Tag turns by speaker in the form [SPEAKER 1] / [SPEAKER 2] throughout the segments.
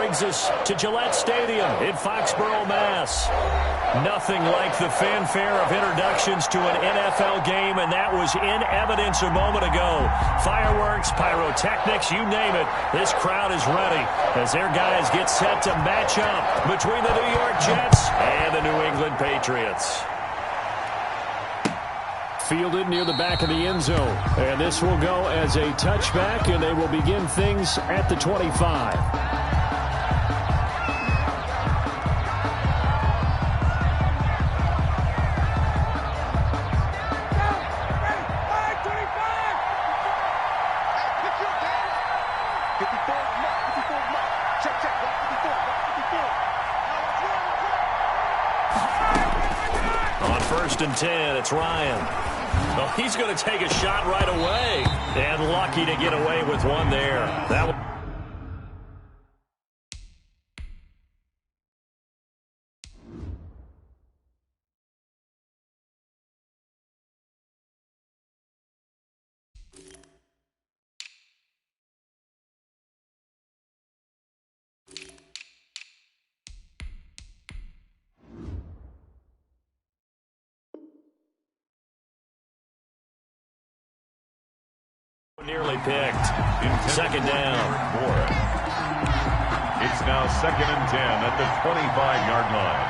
[SPEAKER 1] brings us to Gillette Stadium in Foxborough, Mass. Nothing like the fanfare of introductions to an NFL game, and that was in evidence a moment ago. Fireworks, pyrotechnics, you name it. This crowd is ready as their guys get set to match up between the New York Jets and the New England Patriots. Fielded near the back of the end zone. And this will go as a touchback, and they will begin things at the 25. On 1st and 10, it's Ryan. Oh, he's going to take a shot right away. And lucky to get away with one there. That nearly picked. 2nd down.
[SPEAKER 2] It's now 2nd and 10 at the 25-yard line.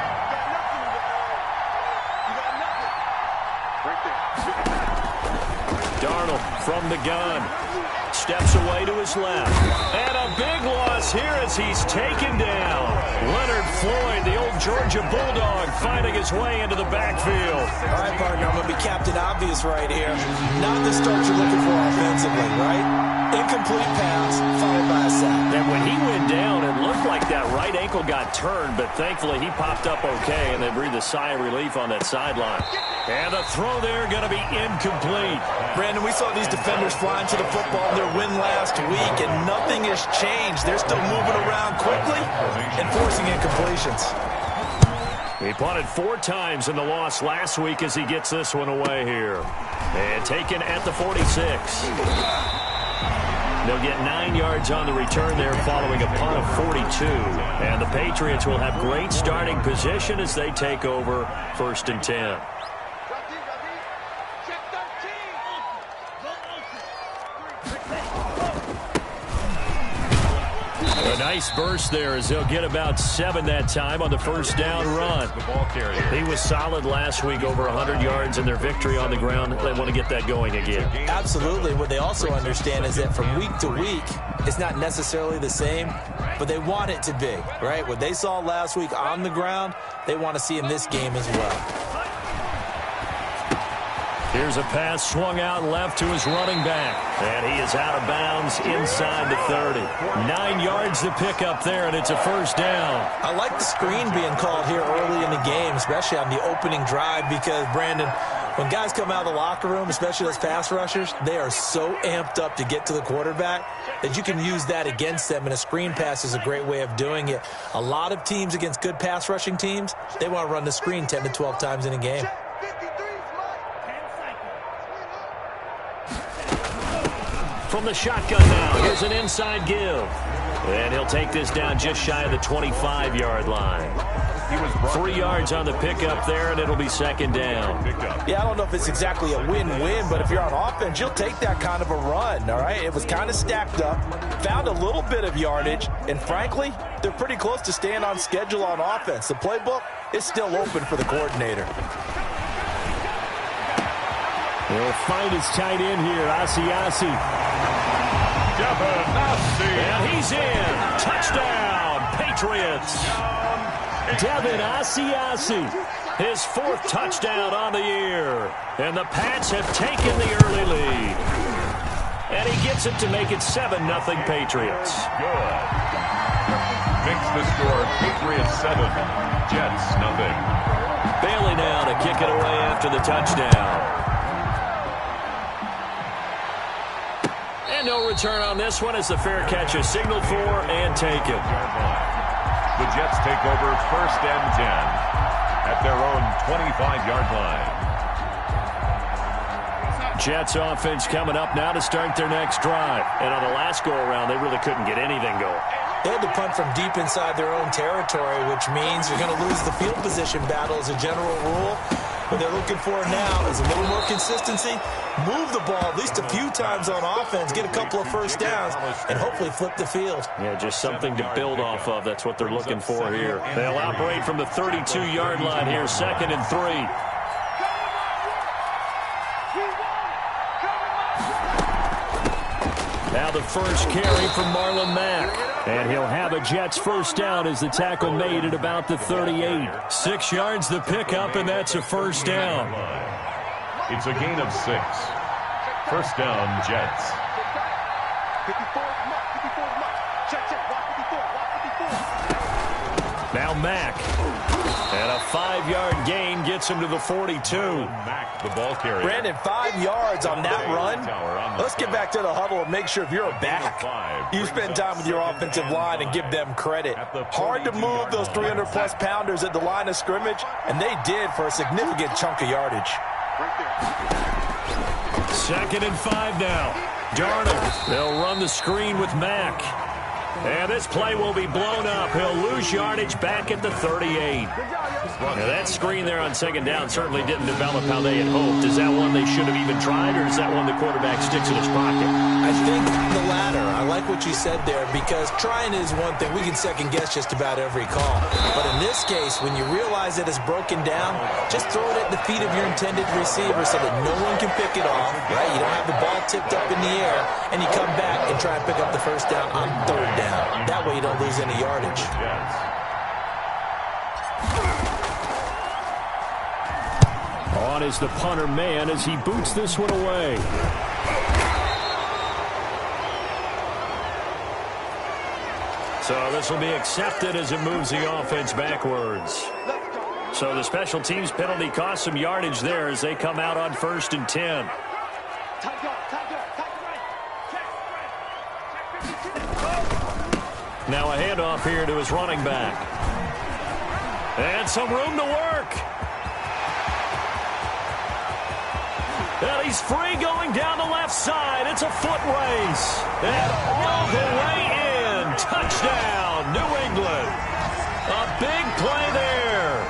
[SPEAKER 1] Darnold from the gun. Steps away to his left. And a big loss here as he's taken down. Leonard Floyd, the old Georgia Bulldog, finding his way into the backfield.
[SPEAKER 3] All right, partner, I'm going to be Captain Obvious right here. Not the start you're looking for offensively, right? Incomplete pass, followed by a sack.
[SPEAKER 1] And when he went down, it looked like that right ankle got turned, but thankfully he popped up okay, and they breathed a sigh of relief on that sideline. And the throw there going to be incomplete.
[SPEAKER 3] Brandon, we saw these defenders flying to the football in their win last week, and nothing has changed. They're still moving around quickly and forcing incompletions.
[SPEAKER 1] He punted 4 times in the loss last week as he gets this one away here. And taken at the 46. They'll get 9 yards on the return there following a punt of 42. And the Patriots will have great starting position as they take over 1st and 10. A nice burst there as they'll get about 7 that time on the 1st down run. He was solid last week, over 100 yards in their victory on the ground. They want to get that going again.
[SPEAKER 3] Absolutely. What they also understand is that from week to week, it's not necessarily the same, but they want it to be, right? What they saw last week on the ground, they want to see in this game as well.
[SPEAKER 1] Here's a pass swung out left to his running back. And he is out of bounds inside the 30. 9 yards to pick up there, and it's a 1st down.
[SPEAKER 3] I like the screen being called here early in the game, especially on the opening drive, because, Brandon, when guys come out of the locker room, especially those pass rushers, they are so amped up to get to the quarterback that you can use that against them, and a screen pass is a great way of doing it. A lot of teams against good pass rushing teams, they want to run the screen 10 to 12 times in a game.
[SPEAKER 1] From the shotgun now, here's an inside give. And he'll take this down just shy of the 25-yard line. 3 yards on the pickup there, and it'll be 2nd down.
[SPEAKER 3] Yeah, I don't know if it's exactly a win-win, but if you're on offense, you'll take that kind of a run, all right? It was kind of stacked up, found a little bit of yardage, and frankly, they're pretty close to staying on schedule on offense. The playbook is still open for the coordinator.
[SPEAKER 1] He'll find his tight end here, Asiasi. And he's in. Touchdown, Patriots. Devin Asiasi, his 4th touchdown on the year. And the Pats have taken the early lead. And he gets it to make it 7-0 Patriots.
[SPEAKER 2] Good. Makes the score Patriots 7, Jets 0.
[SPEAKER 1] Bailey now to kick it away after the touchdown. And no return on this one as the fair catch is signaled for and taken.
[SPEAKER 2] The Jets take over 1st and 10 at their own 25-yard line.
[SPEAKER 1] Jets offense coming up now to start their next drive. And on the last go-around, they really couldn't get anything going.
[SPEAKER 3] They had to punt from deep inside their own territory, which means you're going to lose the field position battle as a general rule. What they're looking for now is a little more consistency, move the ball at least a few times on offense, get a couple of first downs, and hopefully flip the field.
[SPEAKER 1] Yeah, just something to build off of. That's what they're looking for here. They'll operate from the 32-yard line here, 2nd and 3. Now the first carry from Marlon Mack. And he'll have a Jets first down as the tackle made at about the 38. 6 yards the pickup, and that's a first down.
[SPEAKER 2] It's a gain of 6. First down, Jets.
[SPEAKER 1] Now Mack. And a 5-yard gain gets him to the 42.
[SPEAKER 2] Mack, the ball carrier.
[SPEAKER 3] Brandon, 5 yards on that run. Let's get back to the huddle and make sure if you're a back, you spend time with your offensive line and give them credit. Hard to move those 300-plus pounders at the line of scrimmage, and they did for a significant chunk of yardage.
[SPEAKER 1] 2nd and 5 now. Darnold. They'll run the screen with Mack. And this play will be blown up. He'll lose yardage back at the 38. Now that screen there on 2nd down certainly didn't develop how they had hoped. Is that one they should have even tried, or is that one the quarterback sticks in his pocket?
[SPEAKER 3] I think the latter. I like what you said there, because trying is one thing. We can second-guess just about every call. But in this case, when you realize that it's broken down, just throw it at the feet of your intended receiver so that no one can pick it off, right? You don't have the ball tipped up in the air, and you come back and try and pick up the first down on 3rd down. That way you don't lose any yardage.
[SPEAKER 1] On is the punter man as he boots this one away. So this will be accepted as it moves the offense backwards. So the special teams penalty cost some yardage there as they come out on 1st and 10. Now a handoff here to his running back. And some room to work. And he's free going down the left side. It's a foot race. And all the way in. Touchdown, New England. A big play there.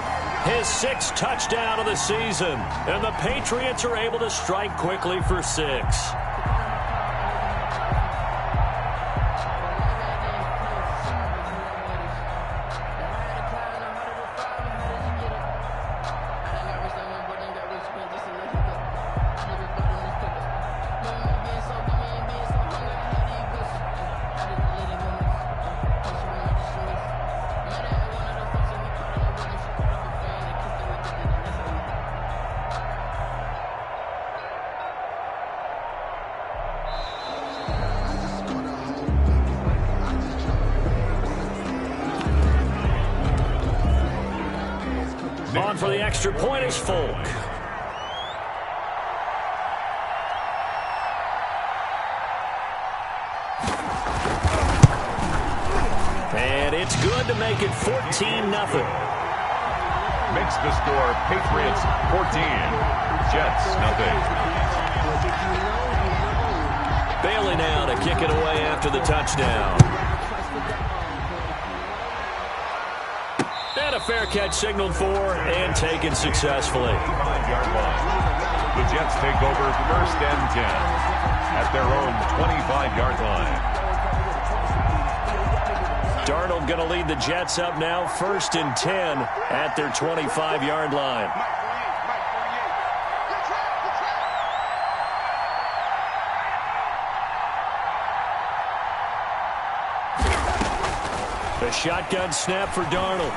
[SPEAKER 1] His 6th touchdown of the season. And the Patriots are able to strike quickly for 6. On for the extra point is Folk. And it's good to make it 14-0.
[SPEAKER 2] Makes the score Patriots 14, Jets nothing.
[SPEAKER 1] Bailey now to kick it away after the touchdown. And a fair catch signaled for and taken successfully.
[SPEAKER 2] 5-yard line. The Jets take over 1st and 10 at their own 25-yard line.
[SPEAKER 1] Darnold going to lead the Jets up now 1st and 10 at their 25-yard line. The shotgun snap for Darnold.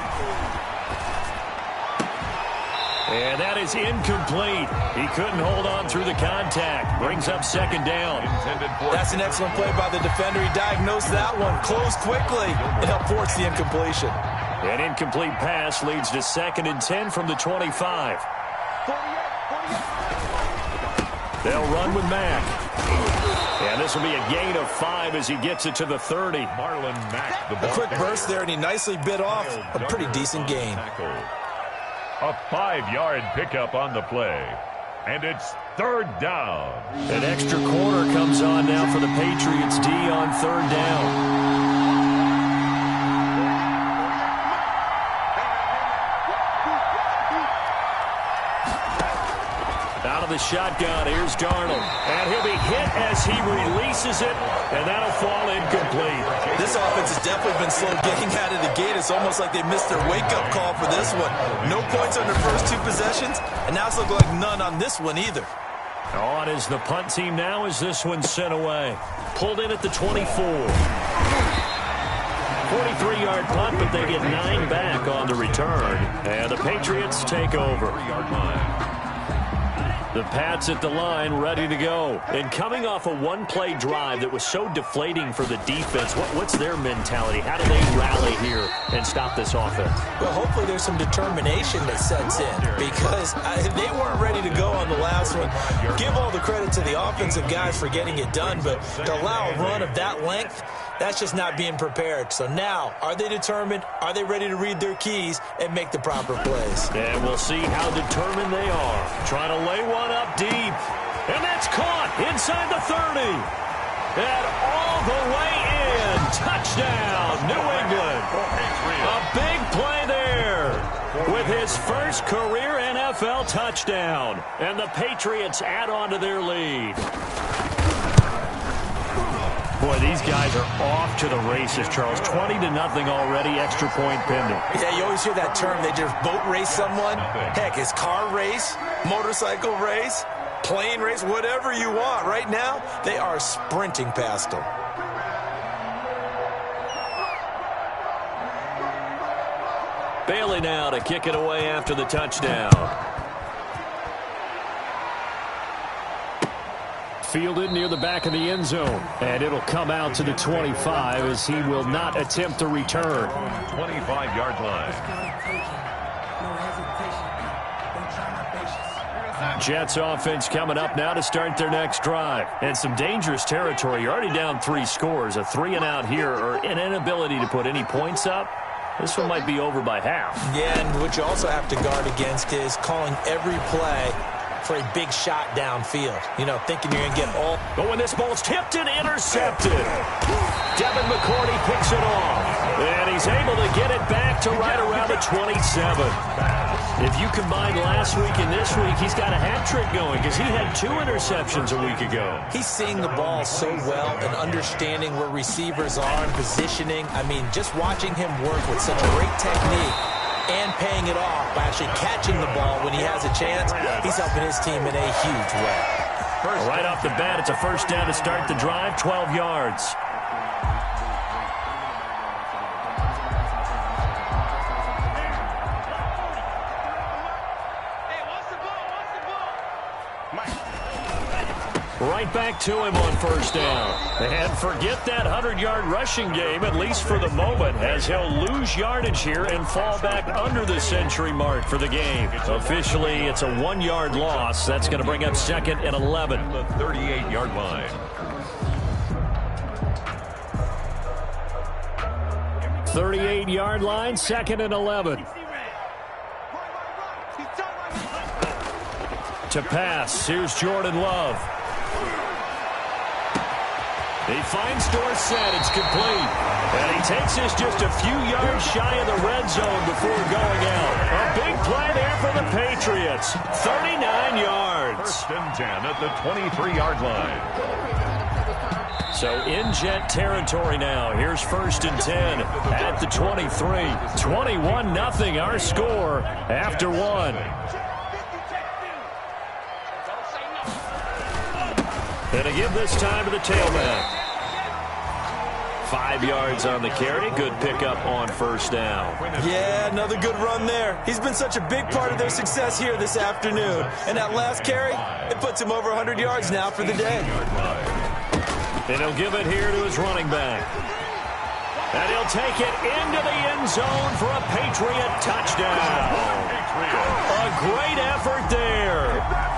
[SPEAKER 1] And that is incomplete. He couldn't hold on through the contact. Brings up 2nd down.
[SPEAKER 3] That's an excellent play by the defender. He diagnosed that one, closed quickly, and helped force the incompletion.
[SPEAKER 1] An incomplete pass leads to 2nd and 10 from the 25. They'll run with Mack. And this will be a gain of 5 as he gets it to the 30.
[SPEAKER 2] Marlon Mack, the ball.
[SPEAKER 3] A quick burst there, and he nicely bit off a pretty decent gain.
[SPEAKER 2] A 5-yard pickup on the play. And it's 3rd down.
[SPEAKER 1] An extra corner comes on now for the Patriots D on 3rd down. the shotgun. Here's Darnold. And he'll be hit as he releases it, and that'll fall incomplete.
[SPEAKER 3] This offense has definitely been slow getting out of the gate. It's almost like they missed their wake-up call for this one. No points on their first 2 possessions, and now it's looking like none on this one either.
[SPEAKER 1] On is the punt team now as this one's sent away. Pulled in at the 24. 43-yard punt, but they get 9 back on the return. And the Patriots take over. The Pats at the line, ready to go. And coming off a one-play drive that was so deflating for the defense, what's their mentality? How do they rally here and stop this offense?
[SPEAKER 3] Well, hopefully there's some determination that sets in because they weren't ready to go on the last one. Give all the credit to the offensive guys for getting it done, but to allow a run of that length, that's just not being prepared. So now, are they determined? Are they ready to read their keys and make the proper plays?
[SPEAKER 1] And we'll see how determined they are. Trying to lay one up deep. And that's caught inside the 30. And all the way in. Touchdown, New England. A big play there with his first career NFL touchdown. And the Patriots add on to their lead. Boy, these guys are off to the races, Charles. 20-0 already, extra point pending.
[SPEAKER 3] Yeah, you always hear that term. They just boat race someone. Heck, it's car race, motorcycle race, plane race, whatever you want. Right now, they are sprinting past them.
[SPEAKER 1] Bailey now to kick it away after the touchdown. Fielded near the back of the end zone. And it'll come out to the 25 as he will not attempt to return.
[SPEAKER 2] 25-yard line.
[SPEAKER 1] Jets offense coming up now to start their next drive. And some dangerous territory. You're already down 3 scores. A 3-and-out here or an inability to put any points up. This one might be over by half.
[SPEAKER 3] Yeah, and what you also have to guard against is calling every play for a big shot downfield. You know, thinking you're going to get all.
[SPEAKER 1] But when this ball's tipped and intercepted, Devin McCourty picks it off. And he's able to get it back to right around the 27. If you combine last week and this week, he's got a hat trick going because he had 2 interceptions a week ago.
[SPEAKER 3] He's seeing the ball so well and understanding where receivers are and positioning. I mean, just watching him work with such great technique and paying it off by actually catching the ball when he has a chance, he's helping his team in a huge way.
[SPEAKER 1] Right off the bat, it's a first down to start the drive, 12 yards. Right back to him on first down. And forget that 100-yard rushing game, at least for the moment, as he'll lose yardage here and fall back under the century mark for the game. Officially, it's a 1-yard loss. That's going to bring up 2nd and 11.
[SPEAKER 2] The 38-yard line.
[SPEAKER 1] 38-yard line, 2nd and 11. To pass, here's Jordan Love. He finds Dorsett. It's complete. And he takes this just a few yards shy of the red zone before going out. A big play there for the Patriots. 39 yards.
[SPEAKER 2] 1st and 10 at the 23-yard line.
[SPEAKER 1] So in Jet territory now. Here's 1st and 10 at the 23. 21-0 our score after 1. And again this time to the tailback. 5 yards on the carry. Good pickup on first down.
[SPEAKER 3] Yeah, another good run there. He's been such a big part of their success here this afternoon. And that last carry, it puts him over 100 yards now for the day.
[SPEAKER 1] And he'll give it here to his running back. And he'll take it into the end zone for a Patriot touchdown. A great effort there.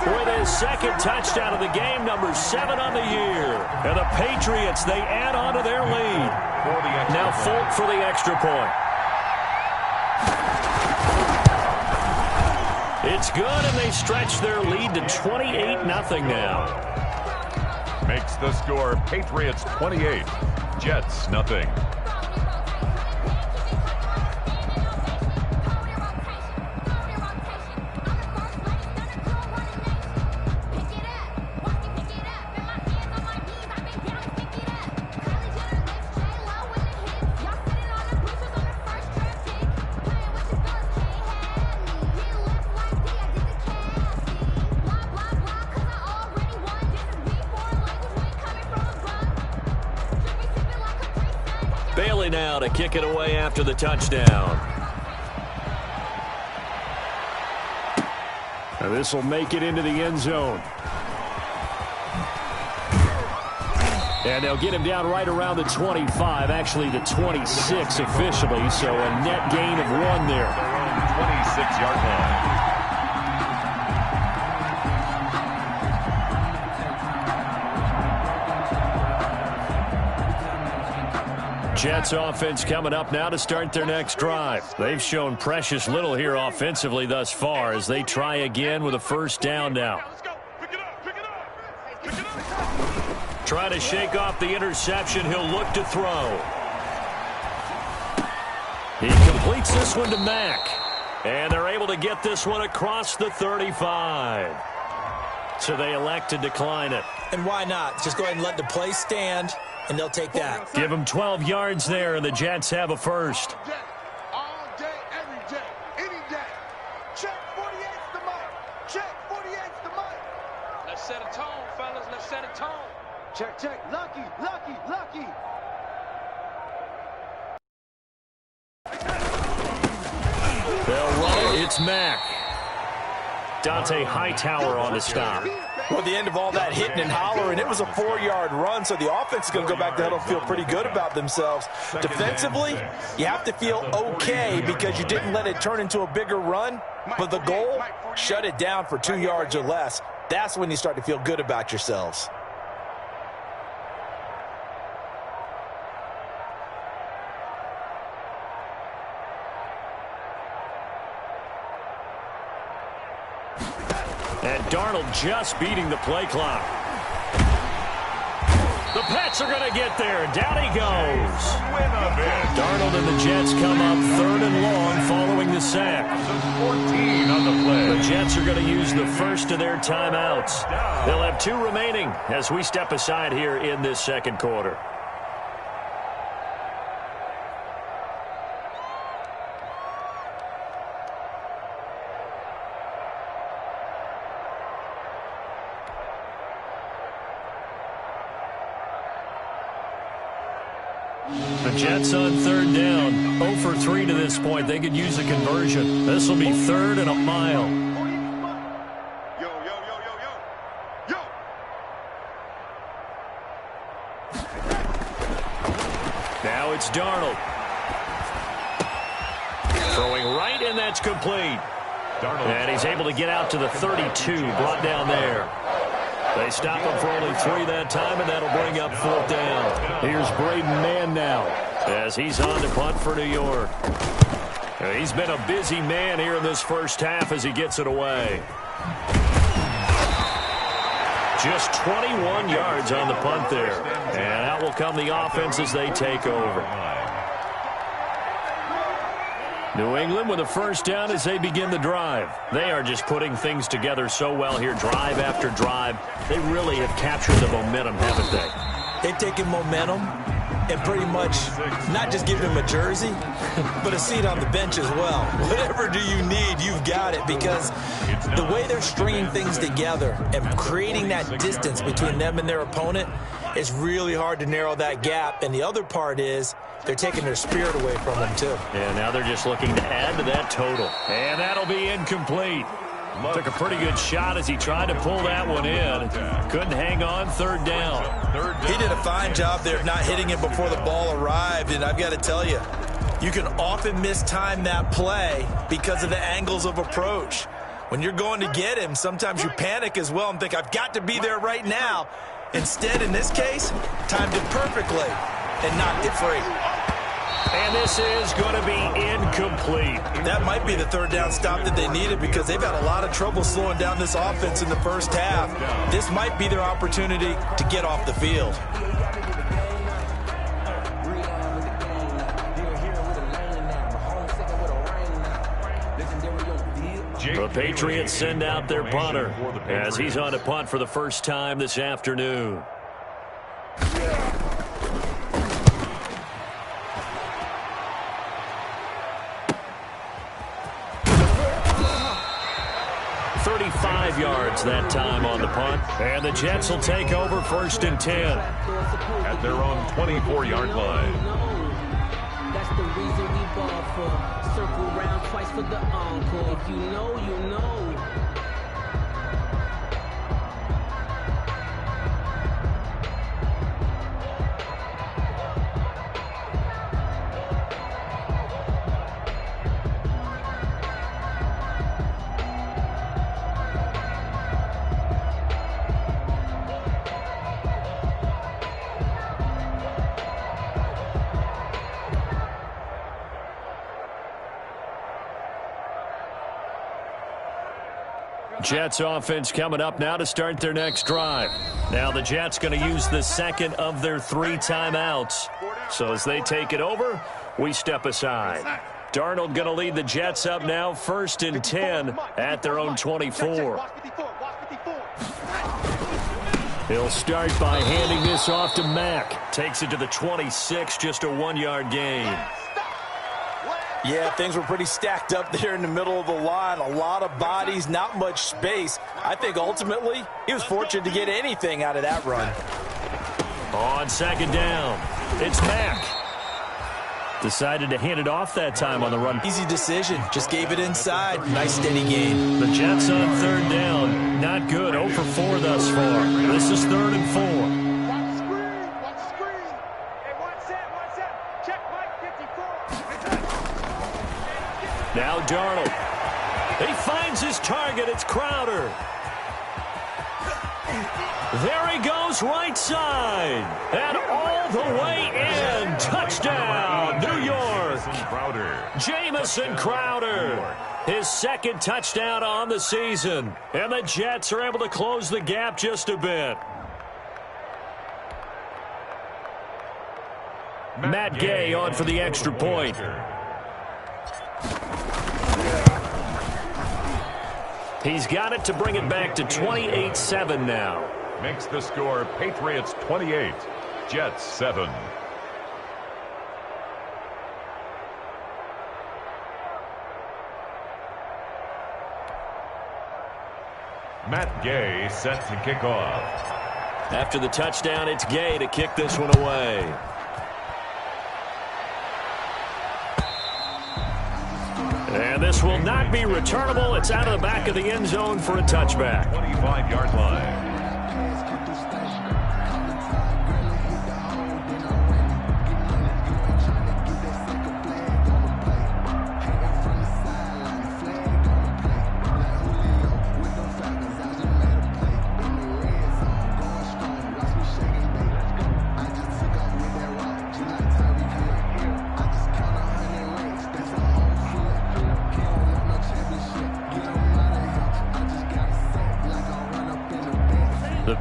[SPEAKER 1] With his 2nd touchdown of the game, number 7 on the year. And the Patriots, they add on to their lead. Now Folk for the extra point. It's good, and they stretch their lead to 28-0 now.
[SPEAKER 2] Makes the score Patriots 28, Jets nothing.
[SPEAKER 1] now to kick it away after the touchdown.
[SPEAKER 4] And this will make it into the end zone. And they'll get him down right around the 25, actually the 26 officially, so a net gain of 1 there.
[SPEAKER 2] 26-yard line.
[SPEAKER 1] Jets offense coming up now to start their next drive. They've shown precious little here offensively thus far as they try again with a first down now. Trying to shake off the interception. He'll look to throw. He completes this one to Mack. And they're able to get this one across the 35. So they elect to decline it.
[SPEAKER 3] And why not? Just go ahead and let the play stand, and they'll take that.
[SPEAKER 1] Give them 12 yards there, and the Jets have a first.
[SPEAKER 5] All day, every day, any day. Check 48's the mic. Check 48's the mic.
[SPEAKER 6] Let's set a tone, fellas. Let's set a tone.
[SPEAKER 5] Check, check. Lucky, lucky, lucky.
[SPEAKER 1] They'll run it. It's Mack. Dante Hightower on the stop.
[SPEAKER 3] Well, at the end of all that hitting and hollering, it was a 4-yard run, so the offense is going to go back to huddle and feel pretty good about themselves. Defensively, you have to feel okay because you didn't let it turn into a bigger run, but the goal, shut it down for 2 yards or less. That's when you start to feel good about yourselves.
[SPEAKER 1] And Darnold just beating the play clock. The Pats are going to get there. Down he goes. Darnold and the Jets come up 3rd and long following the sack.
[SPEAKER 2] 14 on the play.
[SPEAKER 1] The Jets are going to use the first of their timeouts. They'll have 2 remaining as we step aside here in this second quarter. The Jets on 3rd down. 0 for 3 to this point. They could use a conversion. This will be 3rd and a mile.
[SPEAKER 5] Yo, yo, yo, yo, yo. Yo.
[SPEAKER 1] Now it's Darnold. Throwing right, and that's complete. And he's able to get out to the 32, brought down there. They stop him for only 3 that time, and that'll bring up 4th down. Here's Braden Mann now as he's on to punt for New York. He's been a busy man here in this first half as he gets it away. Just 21 yards on the punt there. And out will come the offense as they take over. New England with a first down as they begin the drive. They are just putting things together so well here, drive after drive. They really have captured the momentum, haven't they?
[SPEAKER 3] They've taken momentum and pretty much not just given him a jersey, but a seat on the bench as well. Whatever do you need, you've got it, because the way they're stringing things together and creating that distance between them and their opponent is really hard to narrow that gap. And the other part is they're taking their spirit away from them, too.
[SPEAKER 1] And now they're just looking to add to that total. And that'll be incomplete. Took a pretty good shot as he tried to pull that one in. Couldn't hang on. 3rd down.
[SPEAKER 3] He did a fine job there of not hitting it before the ball arrived. And I've got to tell you, you can often mistime that play because of the angles of approach. When you're going to get him, sometimes you panic as well and think, I've got to be there right now. Instead, in this case, timed it perfectly and knocked it free.
[SPEAKER 1] And this is going to be incomplete.
[SPEAKER 3] That might be the 3rd down stop that they needed because they've had a lot of trouble slowing down this offense in the first half. This might be their opportunity to get off the field.
[SPEAKER 1] The Patriots send out their punter as he's on a punt for the first time this afternoon. Yards that time on the punt, and the Jets will take over 1st and 10
[SPEAKER 2] at their own 24-yard line.
[SPEAKER 7] for. Circle round twice for the encore. If you know, you know.
[SPEAKER 1] Jets offense coming up now to start their next drive. Now the Jets going to use the second of their 3 timeouts. So as they take it over, we step aside. Darnold going to lead the Jets up now, 1st and 10 at their own 24. He'll start by handing this off to Mack. Takes it to the 26, just a 1-yard gain.
[SPEAKER 3] Yeah, things were pretty stacked up there in the middle of the line. A lot of bodies, not much space. I think ultimately he was fortunate to get anything out of that run.
[SPEAKER 1] On 2nd down, it's Mack. Decided to hand it off that time on the run.
[SPEAKER 3] Easy decision. Just gave it inside. Nice steady gain.
[SPEAKER 1] The Jets on 3rd down. Not good. 0 for 4 thus far. This is 3rd and 4. Now Darnold. He finds his target. It's Crowder. There he goes, right side. And all the way in. Touchdown, New York. Jamison Crowder. His 2nd touchdown on the season. And the Jets are able to close the gap just a bit. Matt Gay on for the extra point. He's got it to bring it back to 28-7 now.
[SPEAKER 2] Makes the score Patriots 28, Jets 7. Matt Gay set to kick off.
[SPEAKER 1] After the touchdown, it's Gay to kick this one away. And this will not be returnable. It's out of the back of the end zone for a touchback.
[SPEAKER 2] 25-yard line.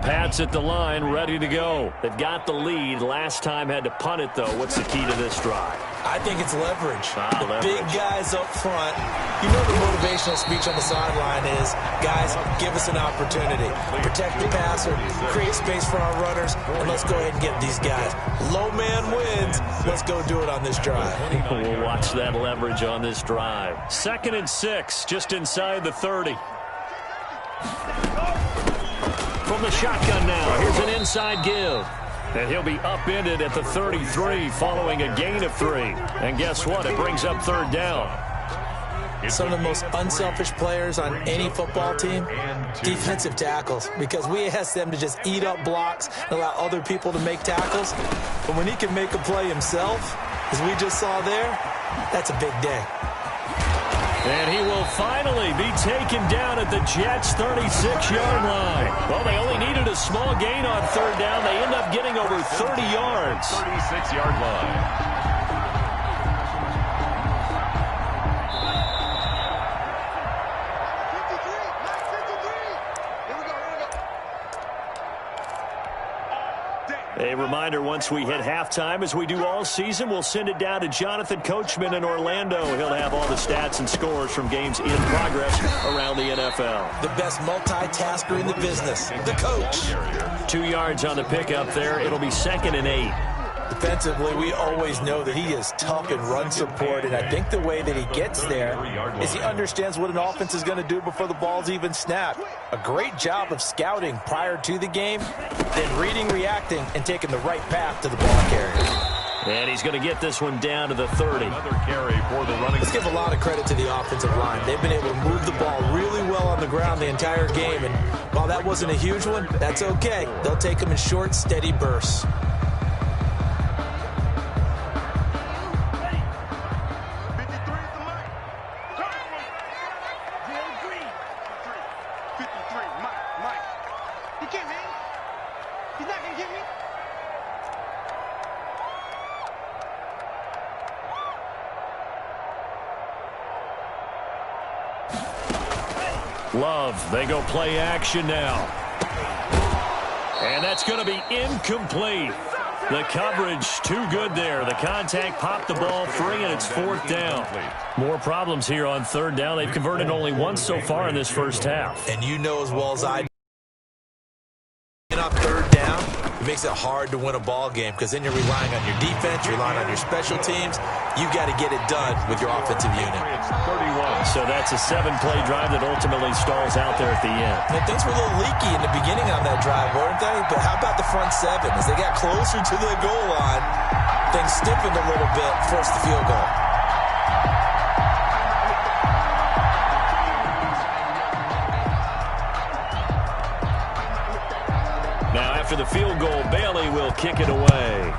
[SPEAKER 1] Pats at the line, ready to go. They've got the lead. Last time had to punt it, though. What's the key to this drive?
[SPEAKER 3] I think it's leverage.
[SPEAKER 1] Leverage.
[SPEAKER 3] Big guys up front. You know the motivational speech on the sideline is, guys, give us an opportunity. Protect the passer, create space for our runners, and let's go ahead and get these guys. Low man wins. Let's go do it on this drive.
[SPEAKER 1] We'll watch that leverage on this drive. 2nd and 6, just inside the 30. From the shotgun now, here's an inside give. And he'll be upended at the 33 following a gain of 3. And guess what? It brings up 3rd down.
[SPEAKER 3] Some of the most unselfish players on any football team, defensive tackles, because we ask them to just eat up blocks and allow other people to make tackles. But when he can make a play himself, as we just saw there, that's a big day.
[SPEAKER 1] And he will finally be taken down at the Jets' 36-yard line. Well, they only needed a small gain on 3rd down. They end up getting over 30 yards.
[SPEAKER 2] 36-yard line.
[SPEAKER 1] A reminder, once we hit halftime, as we do all season, we'll send it down to Jonathan Coachman in Orlando. He'll have all the stats and scores from games in progress around the NFL.
[SPEAKER 3] The best multitasker in the business, the coach.
[SPEAKER 1] 2 yards on the pickup there. It'll be 2nd and 8.
[SPEAKER 3] Defensively, we always know that he is tough in run support, and I think the way that he gets there is he understands what an offense is going to do before the ball's even snapped. A great job of scouting prior to the game, then reading, reacting, and taking the right path to the ball carrier.
[SPEAKER 1] And he's going to get this one down to the 30.
[SPEAKER 2] Another carry for the running.
[SPEAKER 3] Let's give a lot of credit to the offensive line. They've been able to move the ball really well on the ground the entire game. And while that wasn't a huge one, that's okay. They'll take them in short, steady bursts.
[SPEAKER 1] Love, they go play action now. And that's going to be incomplete. The coverage too good there. The contact popped the ball free, and it's 4th down. More problems here on 3rd down. They've converted only once so far in this first half.
[SPEAKER 3] And you know as well as I do, on 3rd down, it makes it hard to win a ball game because then you're relying on your defense, you're relying on your special teams. You've got to get it done with your offensive unit.
[SPEAKER 1] So that's a 7-play drive that ultimately stalls out there at the end.
[SPEAKER 3] And things were a little leaky in the beginning on that drive, weren't they? But how about the front 7? As they got closer to the goal line, things stiffened a little bit, forced the field goal.
[SPEAKER 1] Now after the field goal, Bailey will kick it away.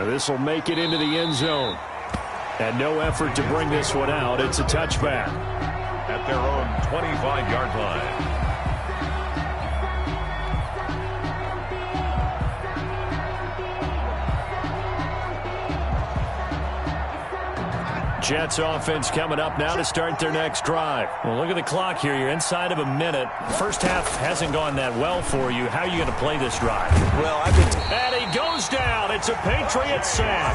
[SPEAKER 1] This will make it into the end zone. And no effort to bring this one out. It's a touchback.
[SPEAKER 2] At their own 25-yard line.
[SPEAKER 1] Jets offense coming up now to start their next drive. Well, look at the clock here. You're inside of a minute. First half hasn't gone that well for you. How are you going to play this drive?
[SPEAKER 3] Well, I've been...
[SPEAKER 1] And he goes down. It's a Patriot sack.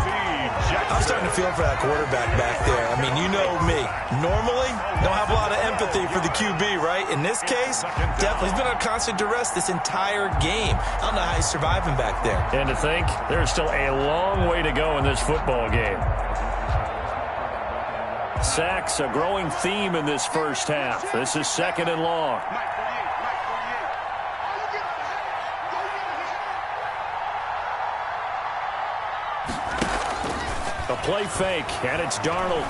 [SPEAKER 3] I'm starting to feel for that quarterback back there. I mean, you know me. Normally, don't have a lot of empathy for the QB, right? In this case, definitely. He's been on constant duress this entire game. I don't know how he's surviving back there.
[SPEAKER 1] And to think, there's still a long way to go in this football game. Sacks, a growing theme in this first half. This is 2nd and long. A play fake, and it's Darnold.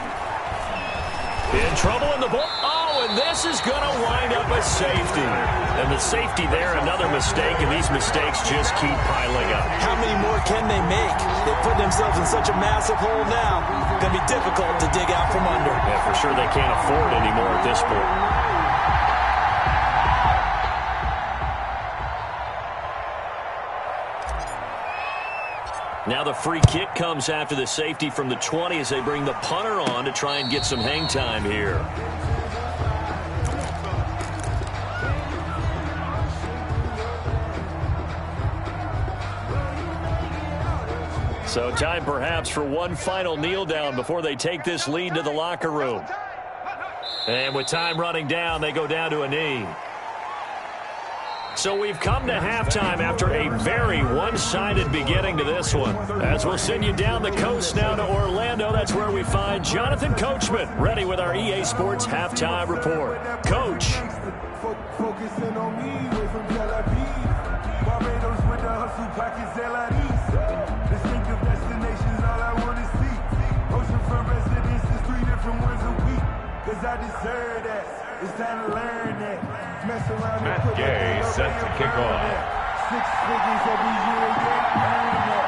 [SPEAKER 1] In trouble in the ball. Oh, and this is going to wind up a safety. And the safety there, another mistake, and these mistakes just keep piling up.
[SPEAKER 3] How many more can they make? They put themselves in such a massive hole now. Going to be difficult to dig out from under.
[SPEAKER 1] Yeah, for sure they can't afford anymore at this point. Now the free kick comes after the safety from the 20 as they bring the punter on to try and get some hang time here. So time perhaps for one final kneel down before they take this lead to the locker room. And with time running down, they go down to a knee. So we've come to halftime after a very one-sided beginning to this one. As we'll send you down the coast now to Orlando, that's where we find Jonathan Coachman, ready with our EA Sports Halftime Report. Coach.
[SPEAKER 5] Focusing on me, away from Tel Aviv. Barbados with the hustle pockets, LIDs. Distinctive destinations, all I want to see. Oceanfront residences, 3 different ones a week. Cause I deserve that. It's time to learn that.
[SPEAKER 2] Matt Gay set to kick off.
[SPEAKER 5] 6 figures every year, yeah, earn that.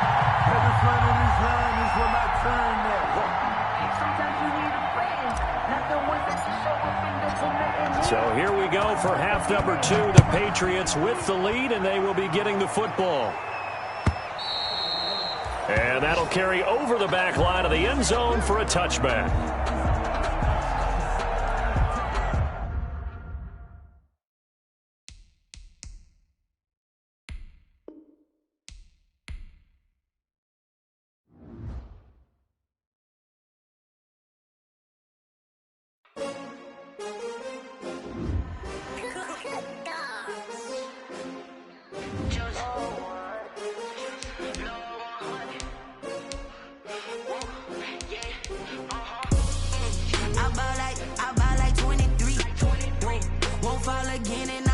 [SPEAKER 5] Every front of this line is where my turn at.
[SPEAKER 8] Sometimes you need a friend, not the ones that you show up in the tonight.
[SPEAKER 1] So here we go for half number 2. The Patriots with the lead, and they will be getting the football. And that'll carry over the back line of the end zone for a touchback.
[SPEAKER 8] Fall again and